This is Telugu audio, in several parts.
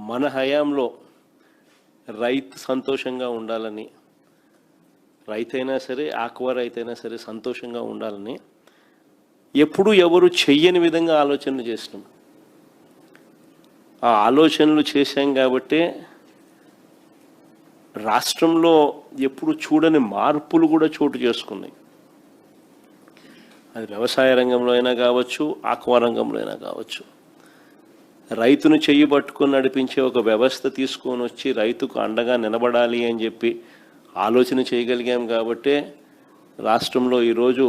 మన హయాంలో రైతు సంతోషంగా ఉండాలని, రైతైనా సరే ఆక్వా రైతైనా సరే సంతోషంగా ఉండాలని ఎప్పుడు ఎవరు చెయ్యని విధంగా ఆలోచనలు చేసినాం. ఆ ఆలోచనలు చేశాం కాబట్టే రాష్ట్రంలో ఎప్పుడు చూడని మార్పులు కూడా చోటు చేసుకున్నాయి. అది వ్యవసాయ రంగంలో అయినా కావచ్చు, ఆక్వా రంగంలో అయినా కావచ్చు. రైతును చెయ్యి పట్టుకొని నడిపించే ఒక వ్యవస్థ తీసుకొని వచ్చి రైతుకు అండగా నిలబడాలి అని చెప్పి ఆలోచన చేయగలిగాం కాబట్టే రాష్ట్రంలో ఈరోజు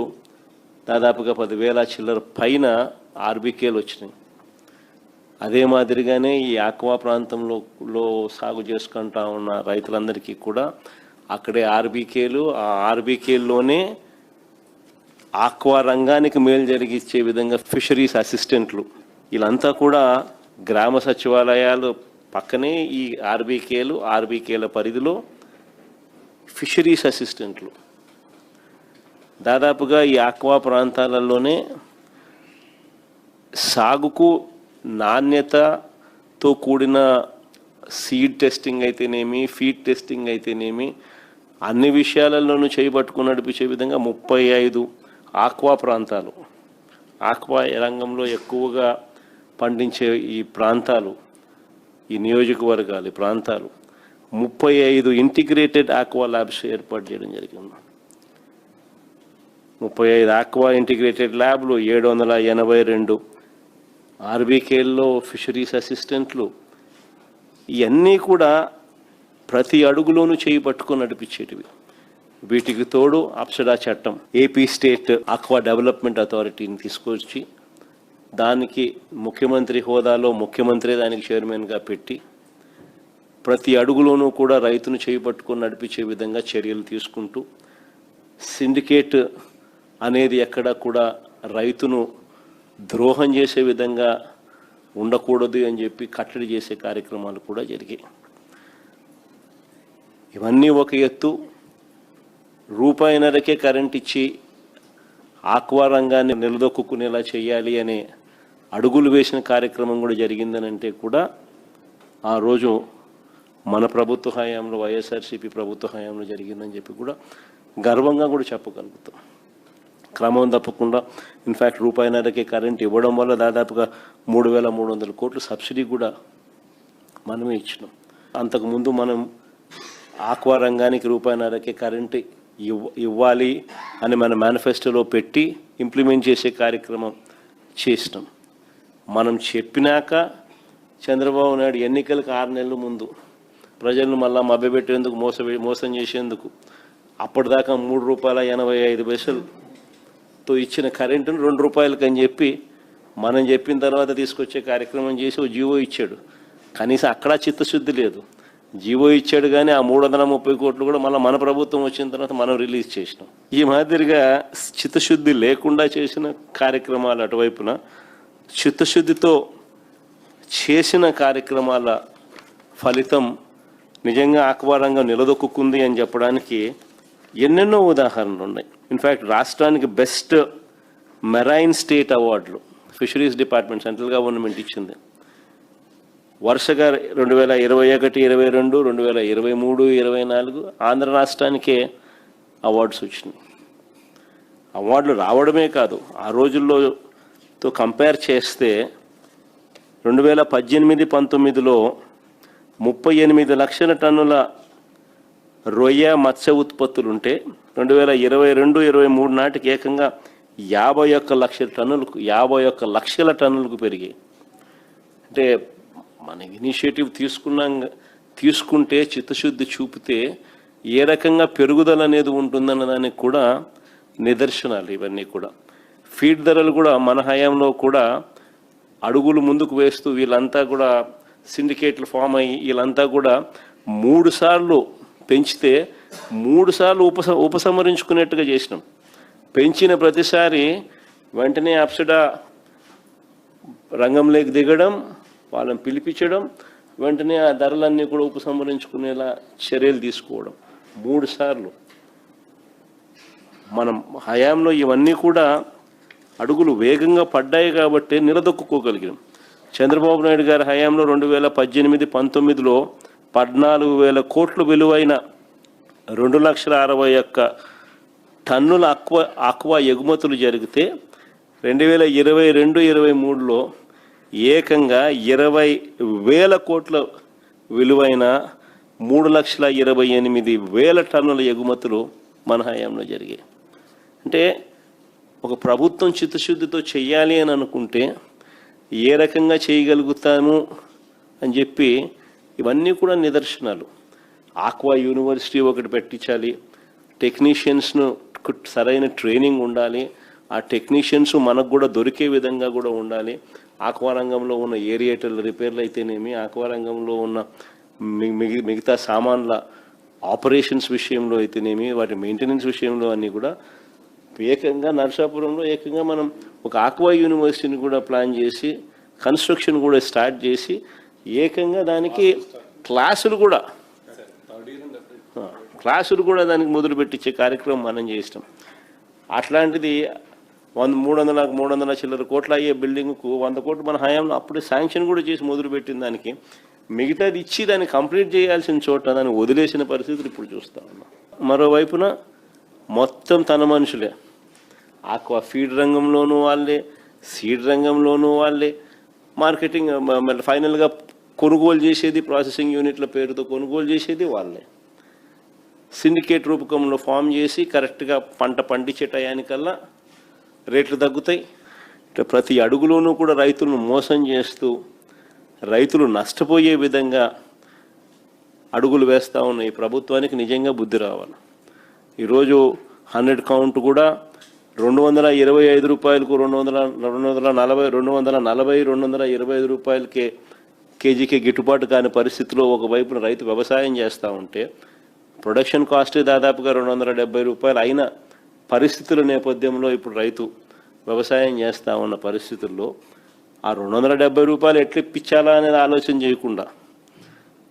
దాదాపుగా 10,000 చిల్లర పైన ఆర్బీకేలు వచ్చినాయి. అదే మాదిరిగానే ఈ ఆక్వా ప్రాంతంలో సాగు చేసుకుంటా ఉన్న రైతులందరికీ కూడా అక్కడే ఆర్బీకేలు, ఆ ఆర్బీకేల్లోనే ఆక్వా రంగానికి మేలు జరిగించే విధంగా ఫిషరీస్ అసిస్టెంట్లు, వీళ్ళంతా కూడా గ్రామ సచివాలయాలు పక్కనే ఈ ఆర్బీకేల పరిధిలో ఫిషరీస్ అసిస్టెంట్లు. దాదాపుగా ఈ ఆక్వా ప్రాంతాలలోనే సాగుకు నాణ్యతతో కూడిన సీడ్ టెస్టింగ్ అయితేనేమి, ఫీడ్ టెస్టింగ్ అయితేనేమి, అన్ని విషయాలలోనూ చేయబట్టుకుని నడిపించే విధంగా 35 ఆక్వా ప్రాంతాలు, ఆక్వా రంగంలో ఎక్కువగా పండించే ఈ ప్రాంతాలు, ఈ నియోజకవర్గాలు, ఈ ప్రాంతాలు 35 ఇంటిగ్రేటెడ్ ఆక్వా ల్యాబ్స్ ఏర్పాటు చేయడం జరిగింది. 35 ఆక్వా ఇంటిగ్రేటెడ్ ల్యాబ్లు, 782 ఆర్బీకేల్లో ఫిషరీస్ అసిస్టెంట్లు, ఇవన్నీ కూడా ప్రతి అడుగులోనూ చేయి పట్టుకొని నడిపించేటివి. వీటికి తోడు అప్సడా చట్టం, ఏపీ స్టేట్ ఆక్వా డెవలప్మెంట్ అథారిటీని తీసుకొచ్చి దానికి ముఖ్యమంత్రి హోదాలో ముఖ్యమంత్రి దానికి చైర్మన్గా పెట్టి ప్రతి అడుగులోనూ కూడా రైతును చేయి పట్టుకొని నడిపించే విధంగా చర్యలు తీసుకుంటూ, సిండికేట్ అనేది ఎక్కడ కూడా రైతును ద్రోహం చేసే విధంగా ఉండకూడదు అని చెప్పి కట్టడి చేసే కార్యక్రమాలు కూడా జరిగాయి. ఇవన్నీ ఒక ఎత్తు. రూపాయిన్నరకే కరెంట్ ఇచ్చి ఆక్వా రంగాన్ని నిలదొక్కునేలా చేయాలి అనే అడుగులు వేసిన కార్యక్రమం కూడా జరిగిందని అంటే కూడా ఆ రోజు మన ప్రభుత్వ హయాంలో, వైఎస్ఆర్సీపీ ప్రభుత్వ హయాంలో జరిగిందని చెప్పి కూడా గర్వంగా కూడా చెప్పగలుగుతాం. క్రమం తప్పకుండా ఇన్ఫ్యాక్ట్ రూపాయిన్నరకే కరెంట్ ఇవ్వడం వల్ల దాదాపుగా 3,300 కోట్ల సబ్సిడీ కూడా మనమే ఇచ్చినాం. అంతకుముందు మనం ఆక్వా రంగానికి రూపాయిన్నరకే కరెంటు ఇవ్వాలి అని మన మేనిఫెస్టోలో పెట్టి ఇంప్లిమెంట్ చేసే కార్యక్రమం చేసినాం. మనం చెప్పినాక చంద్రబాబు నాయుడు ఎన్నికలకు 6 నెలల ముందు ప్రజలను మళ్ళా మభ్యపెట్టేందుకు, మోసం చేసేందుకు అప్పటిదాకా ₹3.85తో ఇచ్చిన కరెంటును ₹2 అని చెప్పి మనం చెప్పిన తర్వాత తీసుకొచ్చే కార్యక్రమం చేసి ఓ జీవో ఇచ్చాడు. కనీసం అక్కడ చిత్తశుద్ధి లేదు. జీవో ఇచ్చాడు కానీ ఆ 330 కోట్లు కూడా మళ్ళీ మన ప్రభుత్వం వచ్చిన తర్వాత మనం రిలీజ్ చేసినాం. ఈ మాదిరిగా చిత్తశుద్ధి లేకుండా చేసిన కార్యక్రమాలు అటువైపున, చిత్తశుద్ధితో చేసిన కార్యక్రమాల ఫలితం నిజంగా ఆక్వా రంగం నిలదొక్కుంది అని చెప్పడానికి ఎన్నెన్నో ఉదాహరణలు ఉన్నాయి. ఇన్ఫ్యాక్ట్ రాష్ట్రానికి బెస్ట్ మెరైన్ స్టేట్ అవార్డులు ఫిషరీస్ డిపార్ట్మెంట్, సెంట్రల్ గవర్నమెంట్ ఇచ్చింది. వరుసగా 2021, 22, 2023, 24 ఆంధ్ర రాష్ట్రానికే అవార్డ్స్ వచ్చినాయి. అవార్డులు రావడమే కాదు, ఆ రోజుల్లోతో కంపేర్ చేస్తే 2018-19లో 38 లక్షల టన్నుల రొయ్య మత్స్య ఉత్పత్తులు ఉంటే 2022-23 నాటికి ఏకంగా 51 లక్షల టన్నులకు పెరిగాయి. అంటే మన ఇనిషియేటివ్ తీసుకుంటే చిత్తశుద్ధి చూపితే ఏ రకంగా పెరుగుదల అనేది ఉంటుందన్న దానికి కూడా నిదర్శనాలు ఇవన్నీ కూడా. ఫీడ్ ధరలు కూడా మన హయాంలో కూడా అడుగులు ముందుకు వేస్తూ వీళ్ళంతా కూడా సిండికేట్లు ఫామ్ అయ్యి వీళ్ళంతా కూడా 3 సార్లు పెంచితే 3 సార్లు ఉపసంహరించుకునేట్టుగా చేసినాం. పెంచిన ప్రతిసారి వెంటనే అప్సడా రంగంలోకి దిగడం, వాళ్ళని పిలిపించడం, వెంటనే ఆ ధరలన్నీ కూడా ఉపసంహరించుకునేలా చర్యలు తీసుకోవడం 3 సార్లు. మనం హయాంలో ఇవన్నీ కూడా అడుగులు వేగంగా పడ్డాయి కాబట్టి నిలదొక్కుకోగలిగాం. చంద్రబాబు నాయుడు గారి హయాంలో 2018-19లో 14,000 కోట్లు విలువైన 2,61,000 టన్నుల ఆక్వా ఎగుమతులు జరిగితే 2022-23లో ఏకంగా 20,000 కోట్ల విలువైన 3,28,000 టన్నుల ఎగుమతులు మన హయాంలో జరిగాయి. అంటే ఒక ప్రభుత్వం చిత్తశుద్ధితో చెయ్యాలి అని అనుకుంటే ఏ రకంగా చేయగలుగుతాము అని చెప్పి ఇవన్నీ కూడా నిదర్శనాలు. ఆక్వా యూనివర్సిటీ ఒకటి పెట్టించాలి, టెక్నీషియన్స్ను సరైన ట్రైనింగ్ ఉండాలి, ఆ టెక్నీషియన్స్ మనకు కూడా దొరికే విధంగా కూడా ఉండాలి. ఆక్వా రంగంలో ఉన్న ఏరియేటర్ల రిపేర్లు అయితేనేమి, ఆక్వా రంగంలో ఉన్న మిగతా సామాన్ల ఆపరేషన్స్ విషయంలో అయితేనేమి, వాటి మెయింటెనెన్స్ విషయంలో అన్నీ కూడా ఏకంగా నరసాపురంలో ఏకంగా మనం ఒక ఆక్వా యూనివర్సిటీని కూడా ప్లాన్ చేసి కన్స్ట్రక్షన్ కూడా స్టార్ట్ చేసి ఏకంగా దానికి క్లాసులు కూడా దానికి మొదలు పెట్టించే కార్యక్రమం మనం చేస్తాం. అట్లాంటిది 300 చిల్లర కోట్ల అయ్యే బిల్డింగ్కు 100 కోట్లు మన హయాంలో అప్పుడే శాంక్షన్ కూడా చేసి మొదలుపెట్టిన దానికి మిగతాది ఇచ్చి దాన్ని కంప్లీట్ చేయాల్సిన చోట దాన్ని వదిలేసిన పరిస్థితులు ఇప్పుడు చూస్తా ఉన్నాం. మరోవైపున మొత్తం తన మనుషులే, ఆక్వా ఫీడ్ రంగంలోనూ వాళ్ళే, సీడ్ రంగంలోనూ వాళ్ళే, మార్కెటింగ్ ఫైనల్గా కొనుగోలు చేసేది ప్రాసెసింగ్ యూనిట్ల పేరుతో కొనుగోలు చేసేది వాళ్ళే. సిండికేట్ రూపకంలో ఫామ్ చేసి కరెక్ట్గా పంట పండించే టయానికల్లా రేట్లు తగ్గుతాయి. ప్రతి అడుగులోనూ కూడా రైతులను మోసం చేస్తూ రైతులు నష్టపోయే విధంగా అడుగులు వేస్తూ ఉన్న ఈ ప్రభుత్వానికి నిజంగా బుద్ధి రావాలి. ఈరోజు 100 కౌంట్ కూడా 225 రూపాయలకు 225 రూపాయలకే కేజీకి గిట్టుబాటు కాని పరిస్థితిలో ఒకవైపున రైతు వ్యవసాయం చేస్తూ ఉంటే ప్రొడక్షన్ కాస్ట్ దాదాపుగా 270 రూపాయలు అయిన పరిస్థితుల నేపథ్యంలో ఇప్పుడు రైతు వ్యవసాయం చేస్తూ ఉన్న పరిస్థితుల్లో ఆ 270 రూపాయలు ఎట్లా ఇప్పించాలా అనేది ఆలోచన చేయకుండా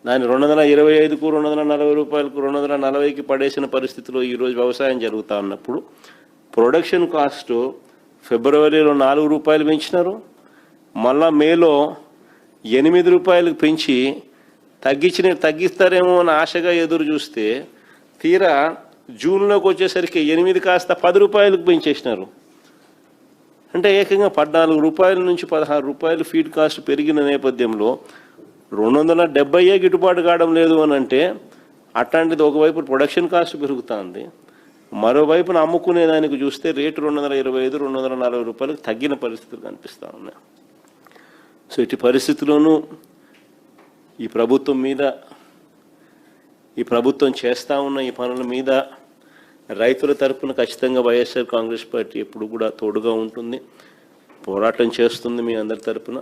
దాన్ని 225కు 240 రూపాయలకు 240కి పడేసిన పరిస్థితిలో ఈరోజు వ్యవసాయం జరుగుతూ ఉన్నప్పుడు ప్రొడక్షన్ కాస్ట్ ఫిబ్రవరిలో 4 రూపాయలు పెంచినారు, మళ్ళా మేలో 8 రూపాయలకు పెంచి తగ్గిస్తారేమో అని ఆశగా ఎదురు చూస్తే తీరా జూన్లోకి వచ్చేసరికి 8 కాస్త 10 రూపాయలకు పెంచేసినారు. అంటే ఏకంగా 14 రూపాయల నుంచి 16 రూపాయలు ఫీడ్ కాస్ట్ పెరిగిన నేపథ్యంలో 270 గిట్టుబాటు కావడం లేదు అని అంటే అట్లాంటిది ఒకవైపు ప్రొడక్షన్ కాస్ట్ పెరుగుతుంది, మరోవైపున అమ్ముకునే దానికి చూస్తే రేటు 225, 240 రూపాయలకు తగ్గిన పరిస్థితులు కనిపిస్తూ ఉన్నాయి. సో ఇటు పరిస్థితుల్లోనూ ఈ ప్రభుత్వం చేస్తూ ఉన్న ఈ పనుల మీద రైతుల తరపున ఖచ్చితంగా వైఎస్ఆర్ కాంగ్రెస్ పార్టీ ఎప్పుడు కూడా తోడుగా ఉంటుంది, పోరాటం చేస్తుంది మీ అందరి తరపున.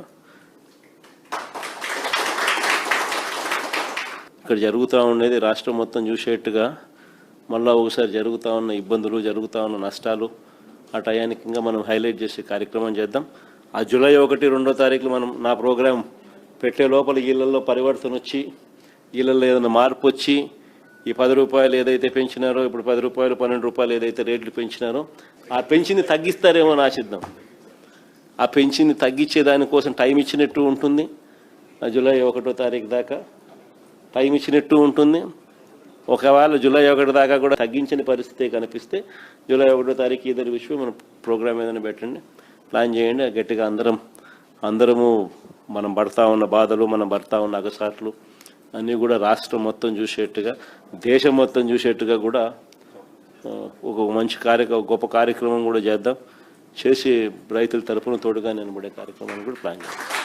ఇక్కడ జరుగుతూ ఉండేది రాష్ట్రం మొత్తం చూసేట్టుగా మళ్ళీ ఒకసారి జరుగుతూ ఉన్న ఇబ్బందులు, జరుగుతూ ఉన్న నష్టాలు ఆ టయానికి ఇంకా మనం హైలైట్ చేసే కార్యక్రమం చేద్దాం. ఆ జూలై 1, 2వ తారీఖులో మనం నా ప్రోగ్రాం పెట్టే లోపల వీళ్ళల్లో పరివర్తన వచ్చి వీళ్ళల్లో ఏదైనా మార్పు వచ్చి ఈ 10 రూపాయలు ఏదైతే పెంచినారో ఇప్పుడు 10 రూపాయలు 12 రూపాయలు ఏదైతే రేట్లు పెంచినారో ఆ పెంచింది తగ్గిస్తారేమో అని ఆశిద్దాం. ఆ పెంచింది తగ్గించే దానికోసం టైం ఇచ్చినట్టు ఉంటుంది, జూలై 1వ తారీఖు దాకా టైం ఇచ్చినట్టు ఉంటుంది. ఒకవేళ జూలై 1 దాకా కూడా తగ్గించిన పరిస్థితి కనిపిస్తే జూలై 1వ తారీఖు ఇద్దరు విషయం మన ప్రోగ్రామ్ ఏదైనా పెట్టండి, ప్లాన్ చేయండి. గట్టిగా అందరము మనం పడతా ఉన్న బాధలు, మనం పడతా ఉన్న అగసాట్లు అన్నీ కూడా రాష్ట్రం మొత్తం చూసేట్టుగా, దేశం మొత్తం చూసేట్టుగా కూడా ఒక మంచి గొప్ప కార్యక్రమం కూడా చేద్దాం. చేసి రైతుల తరపున తోడుగా నిలబడే కార్యక్రమాన్ని కూడా ప్లాన్ చేద్దాం.